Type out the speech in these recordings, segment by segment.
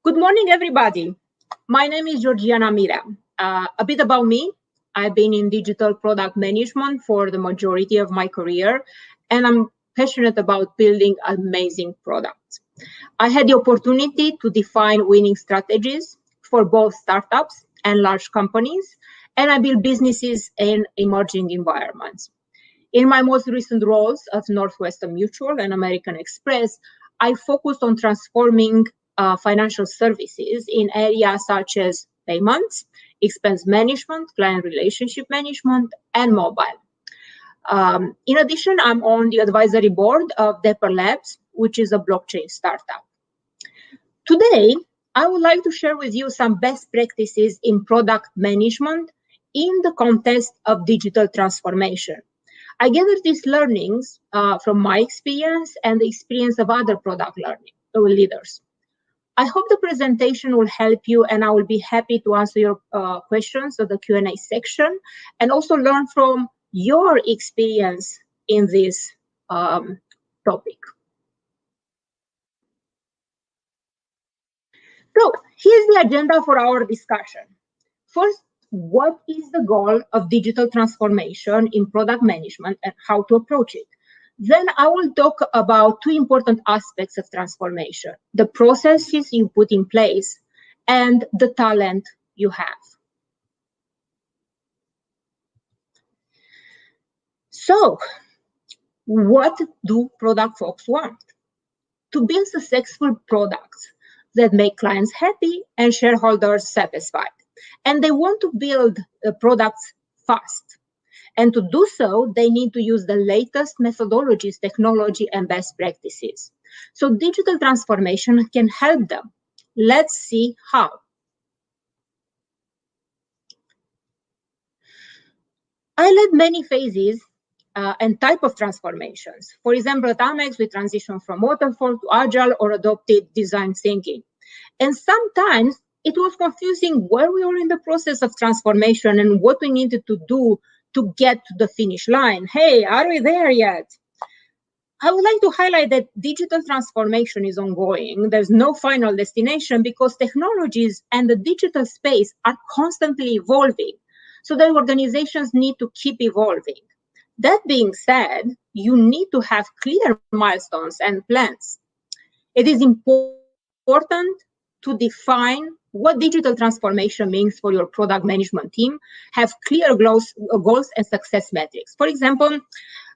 Good morning, everybody. My name is Georgiana Mirea. A bit about me. I've been in digital product management for the majority of my career, and I'm passionate about building amazing products. I had the opportunity to define winning strategies for both startups and large companies, and I build businesses in emerging environments. In my most recent roles at Northwestern Mutual and American Express, I focused on transforming financial services in areas such as payments, expense management, client relationship management, and mobile. In addition, I'm on the advisory board of Dapper Labs, which is a blockchain startup. Today, I would like to share with you some best practices in product management in the context of digital transformation. I gathered these learnings from my experience and the experience of other product leaders. I hope the presentation will help you, and I will be happy to answer your questions at the Q&A section and also learn from your experience in this topic. So here's the agenda for our discussion. First, what is the goal of digital transformation in product management and how to approach it? Then I will talk about two important aspects of transformation: the processes you put in place and the talent you have. So, what do product folks want? To build successful products that make clients happy and shareholders satisfied. And they want to build products fast. And to do so, they need to use the latest methodologies, technology, and best practices. So digital transformation can help them. Let's see how. I led many phases and type of transformations. For example, at Amex, we transitioned from waterfall to agile or adopted design thinking. And sometimes it was confusing where we were in the process of transformation and what we needed to do to get to the finish line. Hey, are we there yet? I would like to highlight that digital transformation is ongoing. There's no final destination because technologies and the digital space are constantly evolving. So the organizations need to keep evolving. That being said, you need to have clear milestones and plans. It is important to define what digital transformation means for your product management team, have clear goals and success metrics. For example,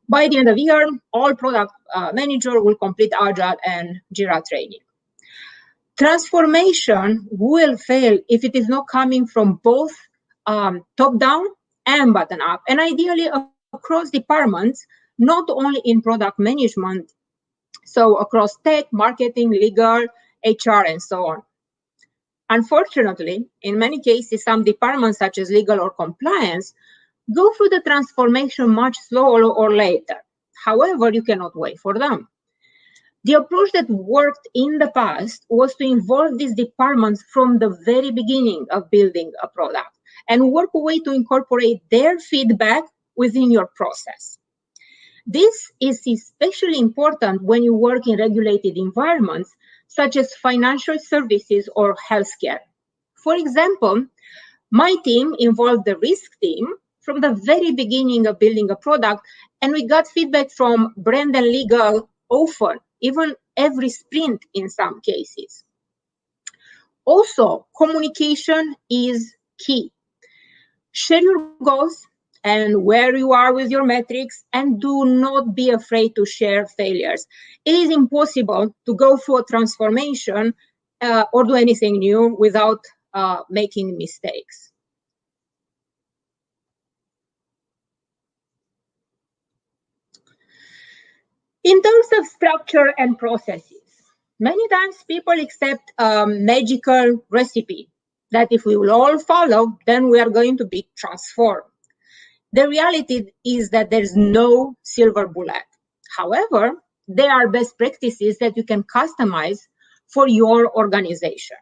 by the end of the year, all product manager will complete Agile and Jira training. Transformation will fail if it is not coming from both top-down and bottom-up, and ideally across departments, not only in product management, so across tech, marketing, legal, HR, and so on. Unfortunately, in many cases, some departments such as legal or compliance go through the transformation much slower or later. However, you cannot wait for them. The approach that worked in the past was to involve these departments from the very beginning of building a product and work a way to incorporate their feedback within your process. This is especially important when you work in regulated environments such as financial services or healthcare. For example, my team involved the risk team from the very beginning of building a product, and we got feedback from brand and legal often, even every sprint in some cases. Also, communication is key. Share your goals and where you are with your metrics, and do not be afraid to share failures. It is impossible to go through a transformation or do anything new without making mistakes. In terms of structure and processes, many times people accept a magical recipe that if we will all follow, then we are going to be transformed. The reality is that there's no silver bullet. However, there are best practices that you can customize for your organization.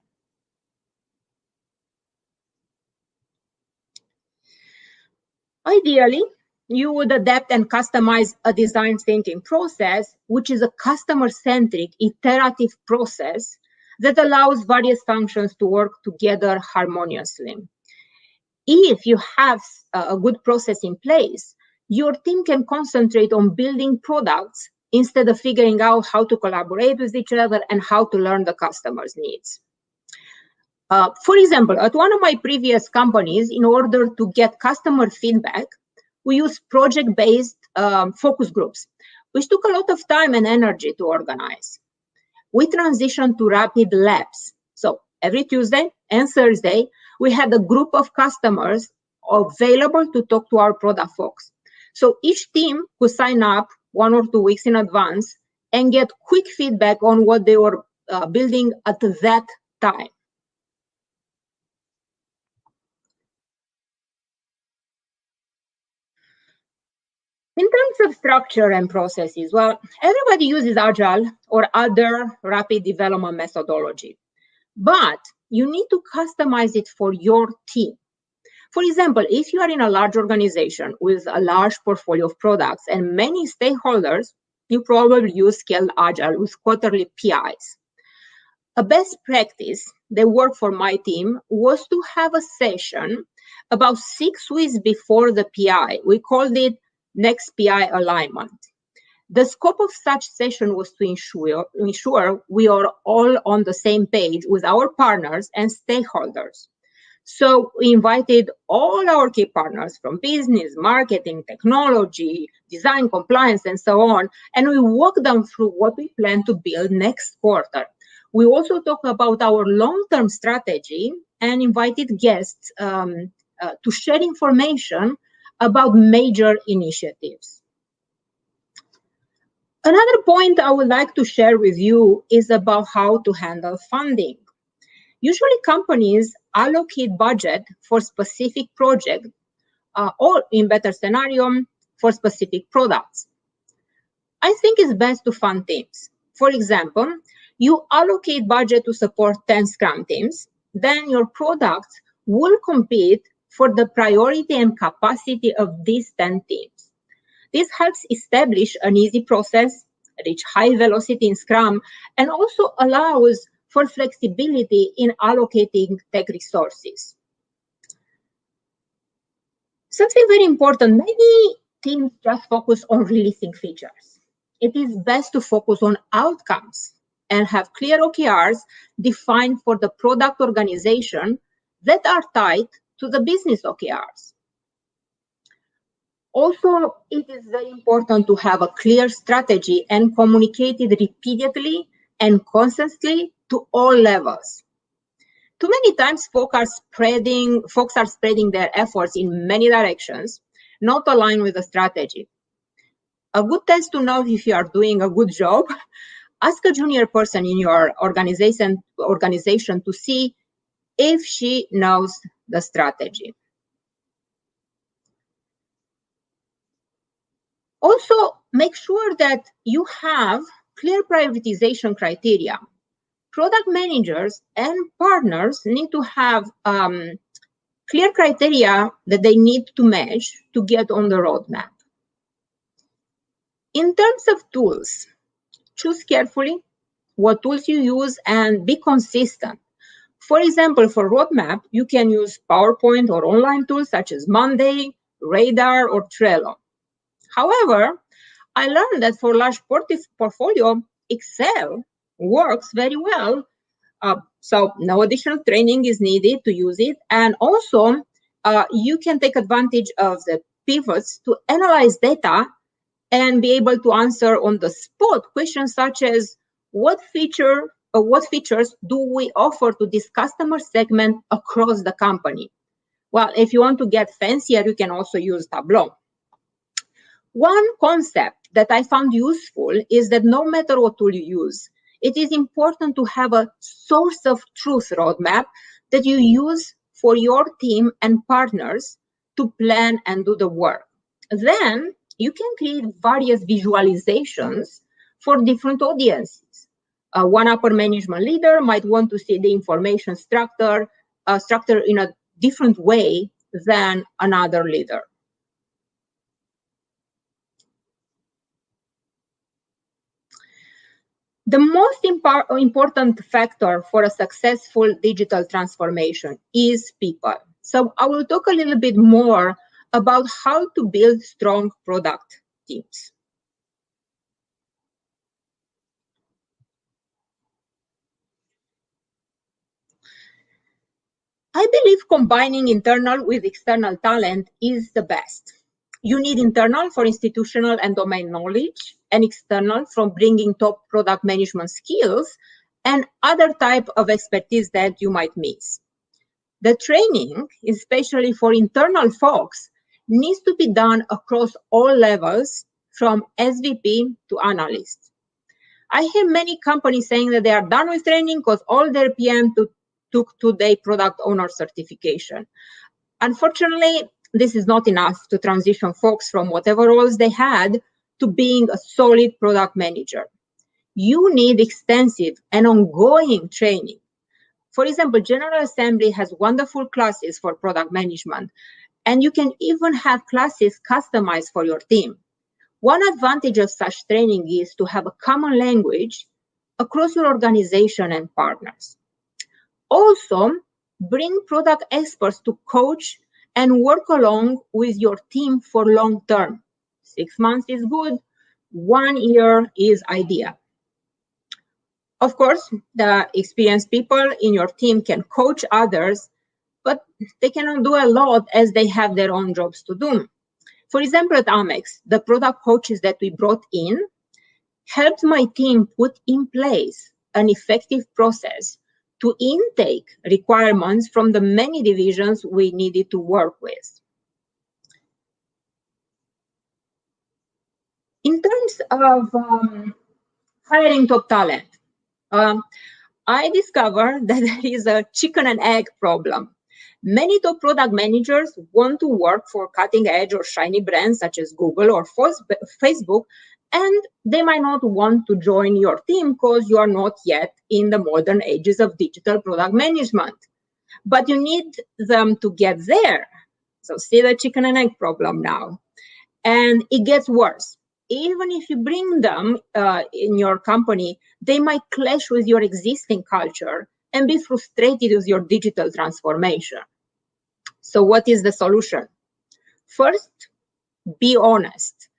Ideally, you would adapt and customize a design thinking process, which is a customer-centric, iterative process that allows various functions to work together harmoniously. If you have a good process in place, your team can concentrate on building products instead of figuring out how to collaborate with each other and how to learn the customer's needs. For example, at one of my previous companies, in order to get customer feedback, we used project-based focus groups, which took a lot of time and energy to organize. We transitioned to rapid labs. So every Tuesday and Thursday, we had a group of customers available to talk to our product folks. So each team could sign up 1 or 2 weeks in advance and get quick feedback on what they were building at that time. In terms of structure and processes, well, everybody uses Agile or other rapid development methodology, but you need to customize it for your team. For example, if you are in a large organization with a large portfolio of products and many stakeholders, you probably use scaled Agile with quarterly PIs. A best practice that worked for my team was to have a session about 6 weeks before the PI. We called it next PI alignment. The scope of such session was to ensure we are all on the same page with our partners and stakeholders. So we invited all our key partners from business, marketing, technology, design, compliance, and so on, and we walked them through what we plan to build next quarter. We also talked about our long-term strategy and invited guests to share information about major initiatives. Another point I would like to share with you is about how to handle funding. Usually companies allocate budget for specific projects or in better scenario for specific products. I think it's best to fund teams. For example, you allocate budget to support 10 Scrum teams, then your products will compete for the priority and capacity of these 10 teams. This helps establish an easy process, reach high velocity in Scrum, and also allows for flexibility in allocating tech resources. Something very important, many teams just focus on releasing features. It is best to focus on outcomes and have clear OKRs defined for the product organization that are tied to the business OKRs. Also, it is very important to have a clear strategy and communicate it repeatedly and constantly to all levels. Too many times, folks are spreading their efforts in many directions, not aligned with the strategy. A good test to know if you are doing a good job, ask a junior person in your organization to see if she knows the strategy. Also, make sure that you have clear prioritization criteria. Product managers and partners need to have clear criteria that they need to match to get on the roadmap. In terms of tools, choose carefully what tools you use and be consistent. For example, for roadmap, you can use PowerPoint or online tools such as Monday, Radar, or Trello. However, I learned that for large portfolio, Excel works very well. So no additional training is needed to use it. And also, you can take advantage of the pivots to analyze data and be able to answer on the spot questions such as what features do we offer to this customer segment across the company? Well, if you want to get fancier, you can also use Tableau. One concept that I found useful is that no matter what tool you use, it is important to have a source of truth roadmap that you use for your team and partners to plan and do the work. Then you can create various visualizations for different audiences. One upper management leader might want to see the information structure in a different way than another leader. The most important factor for a successful digital transformation is people. So I will talk a little bit more about how to build strong product teams. I believe combining internal with external talent is the best. You need internal for institutional and domain knowledge, and external from bringing top product management skills and other type of expertise that you might miss. The training, especially for internal folks, needs to be done across all levels from SVP to analyst. I hear many companies saying that they are done with training because all their PM took two-day product owner certification. Unfortunately, this is not enough to transition folks from whatever roles they had to being a solid product manager. You need extensive and ongoing training. For example, General Assembly has wonderful classes for product management, and you can even have classes customized for your team. One advantage of such training is to have a common language across your organization and partners. Also, bring product experts to coach and work along with your team for long term. 6 months is good, 1 year is ideal. Of course, the experienced people in your team can coach others, but they cannot do a lot as they have their own jobs to do. For example, at Amex, the product coaches that we brought in helped my team put in place an effective process to intake requirements from the many divisions we needed to work with. In terms of hiring top talent, I discovered that there is a chicken and egg problem. Many top product managers want to work for cutting edge or shiny brands such as Google or Facebook, and they might not want to join your team because you are not yet in the modern ages of digital product management. But you need them to get there. So see the chicken and egg problem now. And it gets worse. Even if you bring them in your company, they might clash with your existing culture and be frustrated with your digital transformation. So what is the solution? First, be honest.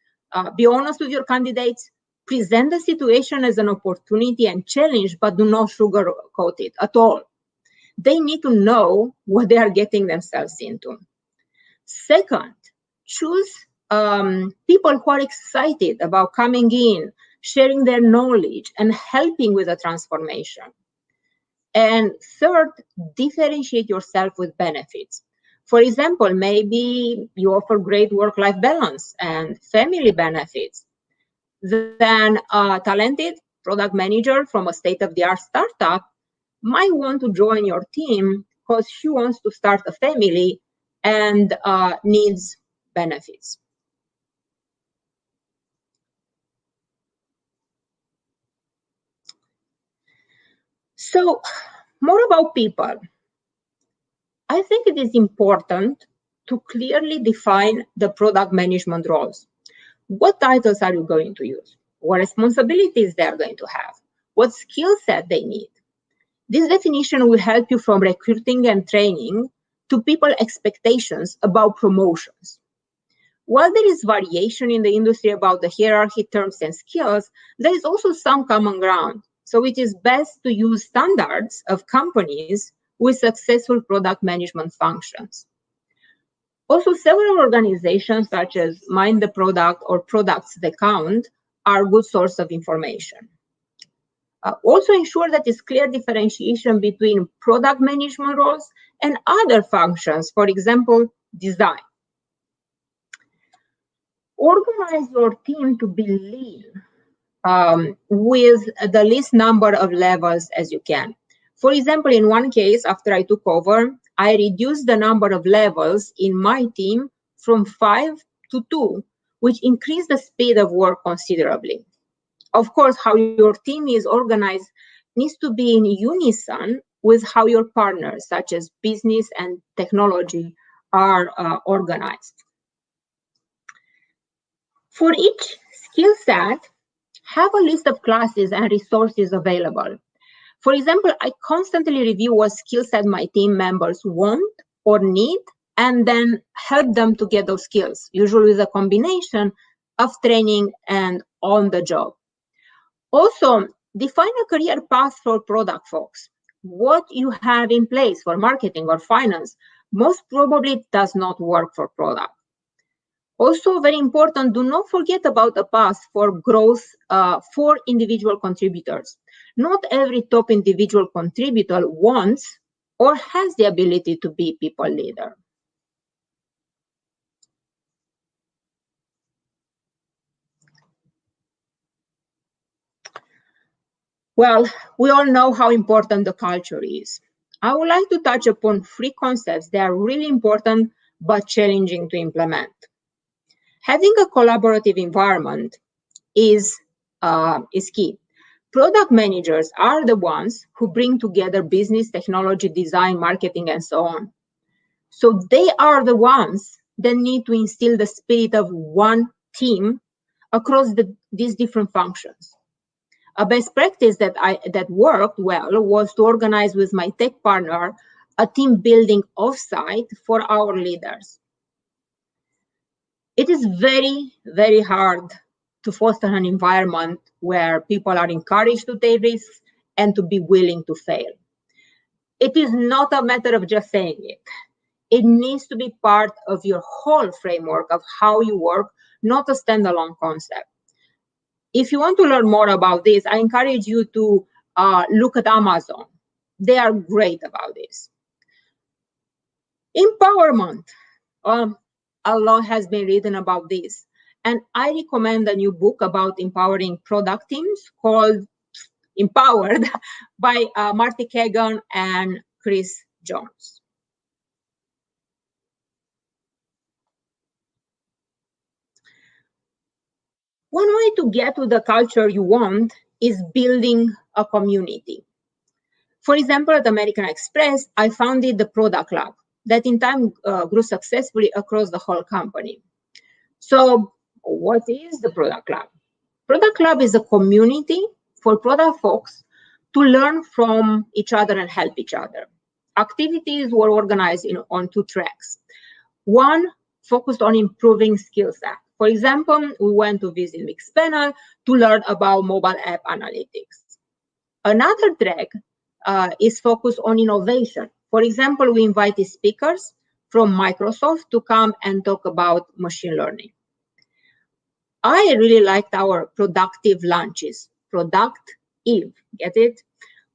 Be honest with your candidates. Present the situation as an opportunity and challenge, but do not sugarcoat it at all. They need to know what they are getting themselves into. Second, choose people who are excited about coming in, sharing their knowledge, and helping with the transformation. And third, differentiate yourself with benefits. For example, maybe you offer great work-life balance and family benefits. Then a talented product manager from a state-of-the-art startup might want to join your team because she wants to start a family and needs benefits. So, more about people. I think it is important to clearly define the product management roles. What titles are you going to use? What responsibilities they are going to have? What skill set they need? This definition will help you from recruiting and training to people expectations about promotions. While there is variation in the industry about the hierarchy terms and skills, there is also some common ground. So it is best to use standards of companies with successful product management functions. Also, several organizations such as Mind the Product or Products That Count are a good source of information. Also ensure that there is clear differentiation between product management roles and other functions, for example, design. Organize your team to be lean with the least number of levels as you can. For example, in one case, after I took over, I reduced the number of levels in my team from 5 to 2, which increased the speed of work considerably. Of course, how your team is organized needs to be in unison with how your partners, such as business and technology, are organized. For each skill set, Have a list of classes and resources available. For example, I constantly review what skill set my team members want or need, and then help them to get those skills, usually with a combination of training and on the job. Also, define a career path for product folks. What you have in place for marketing or finance most probably does not work for product. Also, very important, do not forget about a path for growth for individual contributors. Not every top individual contributor wants or has the ability to be people leader. Well, we all know how important the culture is. I would like to touch upon 3 concepts that are really important but challenging to implement. Having a collaborative environment is key. Product managers are the ones who bring together business, technology, design, marketing, and so on. So they are the ones that need to instill the spirit of one team across these different functions. A best practice that worked well was to organize with my tech partner a team building offsite for our leaders. It is very, very hard to foster an environment where people are encouraged to take risks and to be willing to fail. It is not a matter of just saying it. It needs to be part of your whole framework of how you work, not a standalone concept. If you want to learn more about this, I encourage you to look at Amazon. They are great about this. Empowerment. A lot has been written about this. And I recommend a new book about empowering product teams called Empowered by Marty Kagan and Chris Jones. One way to get to the culture you want is building a community. For example, at American Express, I founded the Product Club that in time grew successfully across the whole company. So what is the Product Club? Product Club is a community for product folks to learn from each other and help each other. Activities were organized on 2 tracks. One focused on improving skill set. For example, we went to visit Mixpanel to learn about mobile app analytics. Another track is focused on innovation. For example, we invited speakers from Microsoft to come and talk about machine learning. I really liked our productive lunches, productive, get it?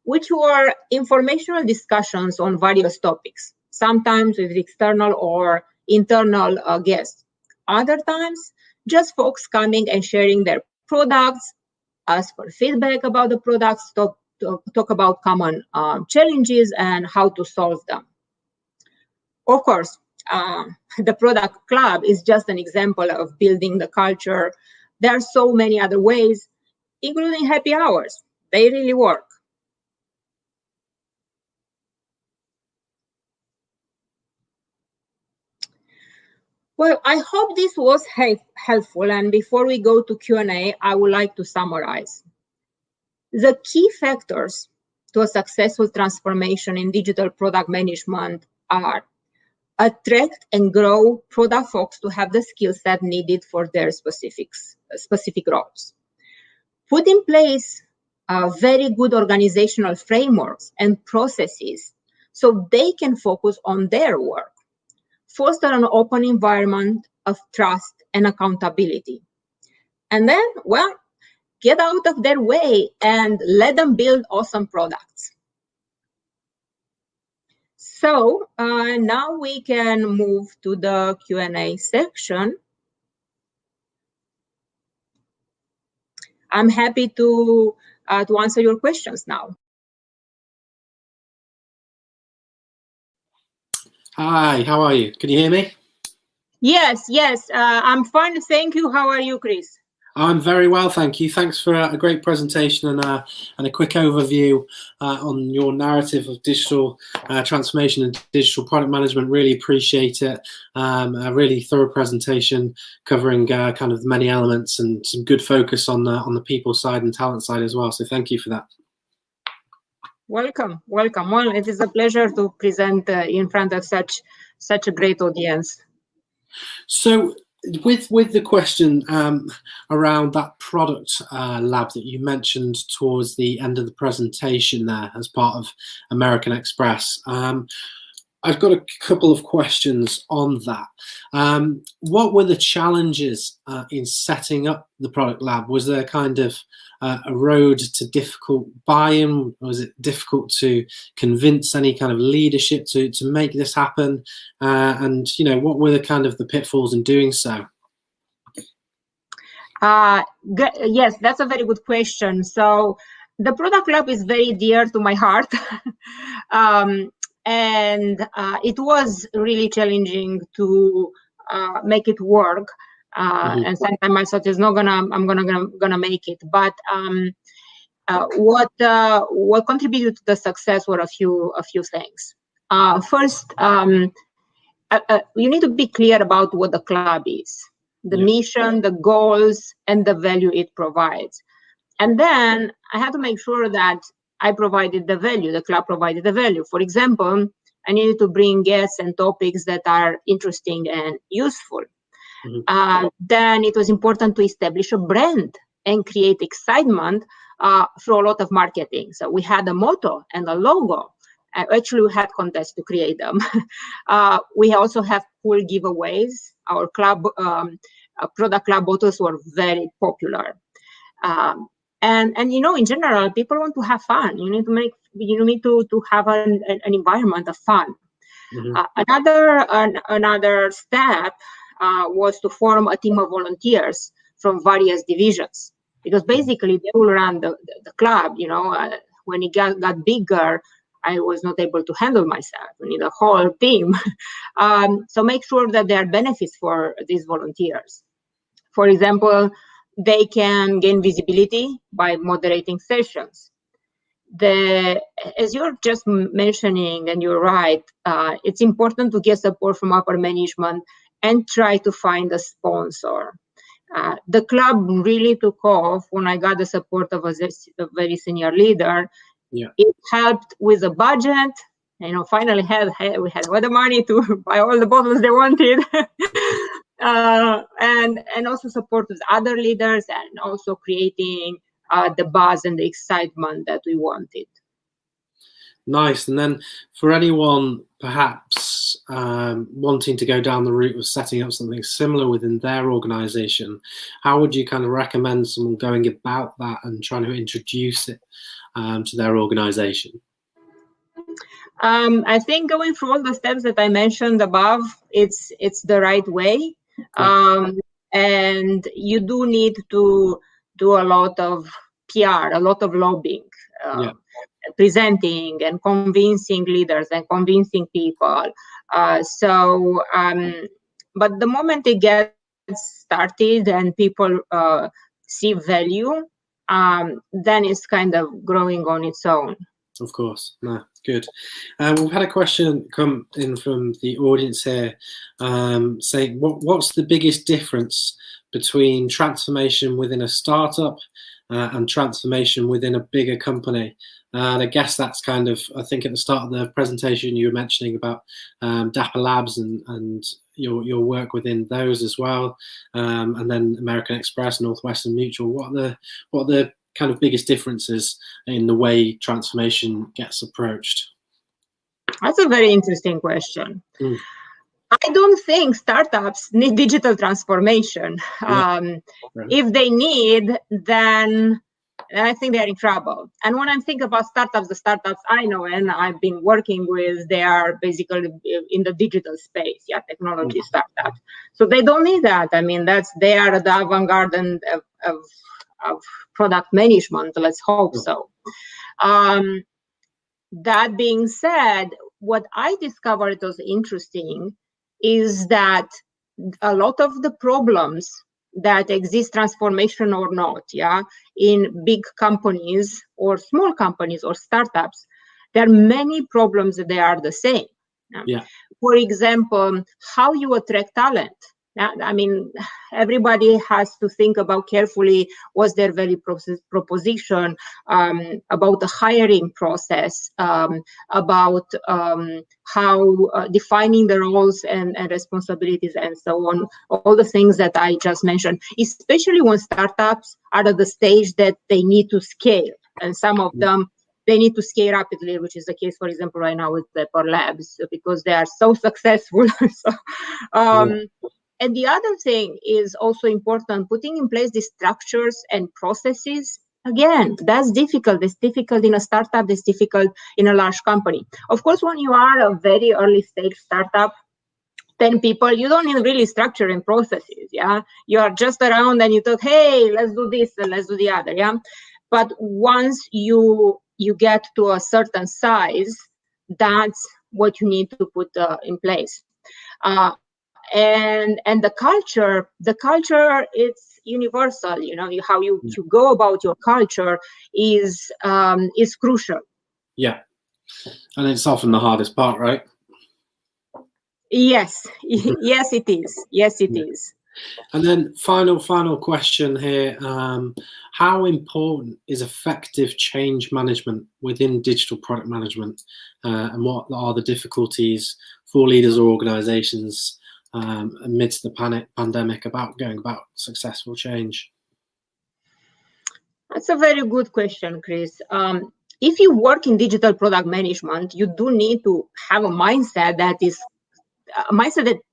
Which were informational discussions on various topics, sometimes with external or internal guests. Other times, just folks coming and sharing their products, ask for feedback about the products, talk about common challenges and how to solve them. Of course, the Product Club is just an example of building the culture. There are so many other ways, including happy hours. They really work. Well, I hope this was helpful. And before we go to Q&A, I would like to summarize. The key factors to a successful transformation in digital product management are attract and grow product folks to have the skill set needed for their specific roles. Put in place very good organizational frameworks and processes so they can focus on their work. Foster an open environment of trust and accountability. And then, well, get out of their way and let them build awesome products. So now we can move to the Q&A section. I'm happy to answer your questions now. Hi, how are you? Can you hear me? Yes, I'm fine. Thank you. How are you, Chris? I'm very well, thank you. Thanks for a great presentation and a quick overview on your narrative of digital transformation and digital product management. Really appreciate it. A really thorough presentation covering kind of many elements and some good focus on the people side and talent side as well. So thank you for that. Welcome. Well, it is a pleasure to present in front of such a great audience. So, with the question around that product lab that you mentioned towards the end of the presentation there as part of American Express, I've got a couple of questions on that. What were the challenges in setting up the product lab? Was there kind of a road to difficult buy-in? Was it difficult to convince any kind of leadership to make this happen? And what were the kind of the pitfalls in doing so? Yes, that's a very good question. So the product lab is very dear to my heart. And it was really challenging to make it work. And sometimes I thought I'm gonna make it. But what contributed to the success were a few things. First, you need to be clear about what the club is, the mission, the goals, and the value it provides. And then I had to make sure that I provided the value, the club provided the value. For example, I needed to bring guests and topics that are interesting and useful. Then it was important to establish a brand and create excitement through a lot of marketing. So we had a motto and a logo. Actually, we had contests to create them. We also have cool giveaways. Our club product club bottles were very popular. And in general, people want to have fun. You need to have an environment of fun. Another step was to form a team of volunteers from various divisions, because basically they will run the club. When it got bigger, I was not able to handle myself. We need a whole team. So make sure that there are benefits for these volunteers. For example, they can gain visibility by moderating sessions. As you're just mentioning, and you're right, it's important to get support from upper management and try to find a sponsor. The club really took off when I got the support of a very senior leader. It helped with the budget. Finally we had all the money to buy all the bottles they wanted. And also support with other leaders, and also creating the buzz and the excitement that we wanted. Nice. And then for anyone perhaps wanting to go down the route of setting up something similar within their organization, how would you kind of recommend someone going about that and trying to introduce it to their organization? I think going through all the steps that I mentioned above, it's the right way. And you do need to do a lot of PR, a lot of lobbying, presenting and convincing leaders and convincing people. But the moment it gets started and people see value, then it's kind of growing on its own. Of course. No, good. We've had a question come in from the audience here saying, what's the biggest difference between transformation within a startup and transformation within a bigger company? And I guess that's kind of, I think at the start of the presentation you were mentioning about Dapper Labs and your work within those as well, and then American Express, Northwestern Mutual. What are the kind of biggest differences in the way transformation gets approached? That's a very interesting question. I don't think startups need digital transformation. If they need, then I think they're in trouble. And when I think about startups, the startups I know and I've been working with, they are basically in the digital space, technology startups. So they don't need that. I mean, they are the avant-garde of product management. Let's hope so. That being said, what I discovered was interesting is that a lot of the problems that exists transformation or not, yeah, in big companies or small companies or startups, there are many problems that they are the same. Yeah. For example, how you attract talent. I mean, everybody has to think about carefully what's their value proposition, about the hiring process, about how defining the roles and responsibilities and so on, all the things that I just mentioned, especially when startups are at the stage that they need to scale. And some of them, they need to scale rapidly, which is the case, for example, right now with Pepper Labs, because they are so successful. And the other thing is also important, putting in place the structures and processes. Again, that's difficult. It's difficult in a startup. It's difficult in a large company. Of course, when you are a very early stage startup, 10 people, you don't need really structure and processes. Yeah, you are just around and you thought, hey, let's do this and let's do the other. Yeah, but once you get to a certain size, that's what you need to put in place. And the culture, it's universal. You know, how you go about your culture is crucial. Yeah, and it's often the hardest part, right? Yes, yes, it is. Yes, it is. And then final question here. How important is effective change management within digital product management? And what are the difficulties for leaders or organizations amidst the pandemic about going about successful change? That's a very good question, Chris. If you work in digital product management, you do need to have a mindset that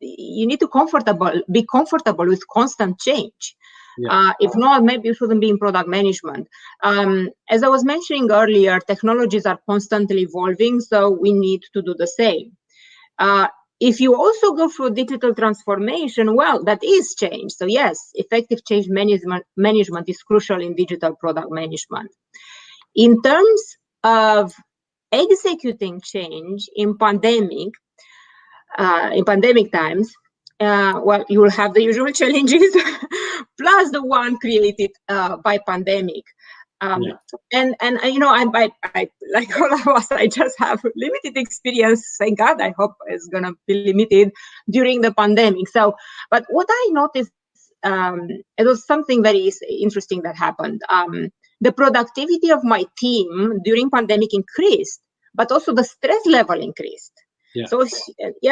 you need to be comfortable with constant change. Yeah. If not, maybe you shouldn't be in product management. As I was mentioning earlier, technologies are constantly evolving, so we need to do the same. If you also go through digital transformation, well, that is change. So yes, effective change management is crucial in digital product management. In terms of executing change in pandemic times, well, you will have the usual challenges plus the one created by pandemic. And you know, I like all of us, I just have limited experience. Thank God. I hope it's gonna be limited during the pandemic. So, but what I noticed, it was something very interesting that happened. The productivity of my team during pandemic increased, but also the stress level increased. Yeah.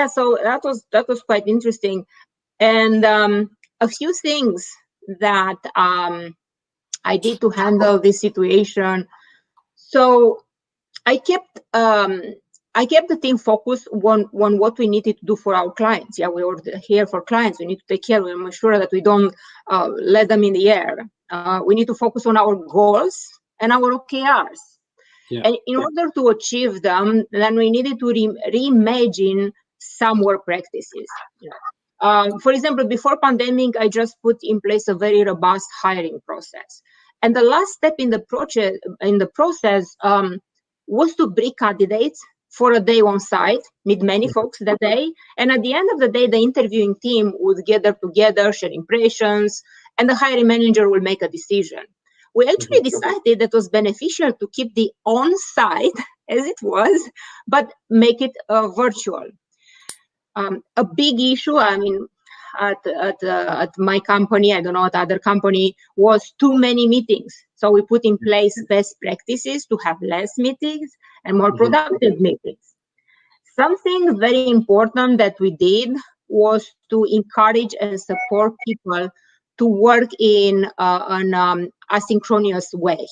So that was quite interesting, and a few things that I did to handle this situation. So I kept the team focused on what we needed to do for our clients. Yeah, we were here for clients. We need to take care. We make sure that we don't let them in the air. We need to focus on our goals and our OKRs. Yeah. And in order to achieve them, then we needed to reimagine some work practices. For example, before pandemic, I just put in place a very robust hiring process. And the last step in the process was to bring candidates for a day on site, meet many folks that day. And at the end of the day, the interviewing team would gather together, share impressions, and the hiring manager will make a decision. We actually decided that it was beneficial to keep the on-site as it was, but make it virtual. A big issue, I mean, at my company, I don't know, at other company, was too many meetings. So we put in place best practices to have less meetings and more productive meetings. Something very important that we did was to encourage and support people to work in an asynchronous way.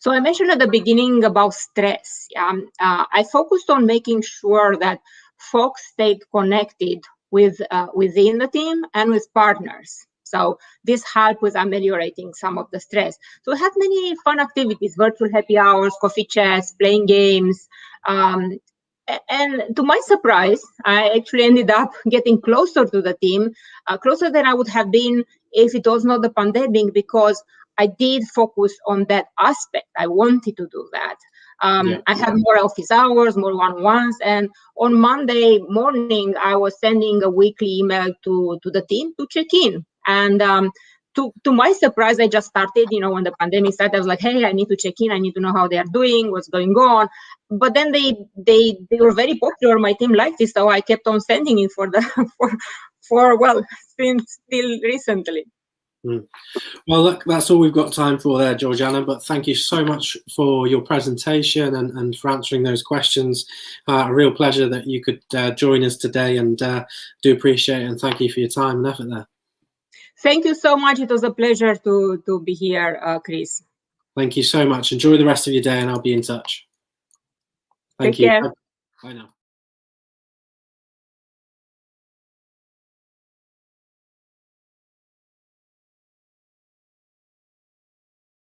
So I mentioned at the beginning about stress. I focused on making sure that folks stayed connected within the team and with partners. So this helped with ameliorating some of the stress. So we had many fun activities, virtual happy hours, coffee chats, playing games. And to my surprise, I actually ended up getting closer to the team, closer than I would have been if it was not the pandemic, because I did focus on that aspect. I wanted to do that. I had more office hours, more one-on-ones, and on Monday morning, I was sending a weekly email to the team to check in. And to my surprise, I just started, when the pandemic started. I was like, hey, I need to check in. I need to know how they are doing, what's going on. But then they were very popular. My team liked it, so I kept on sending it for the since till recently. Well, look, that's all we've got time for there, Georgiana, but thank you so much for your presentation and for answering those questions. A real pleasure that you could join us today, and do appreciate it, and thank you for your time and effort there. Thank you so much. It was a pleasure to be here, Chris. Thank you so much. Enjoy the rest of your day, and I'll be in touch. Thank you. Take care. Bye now.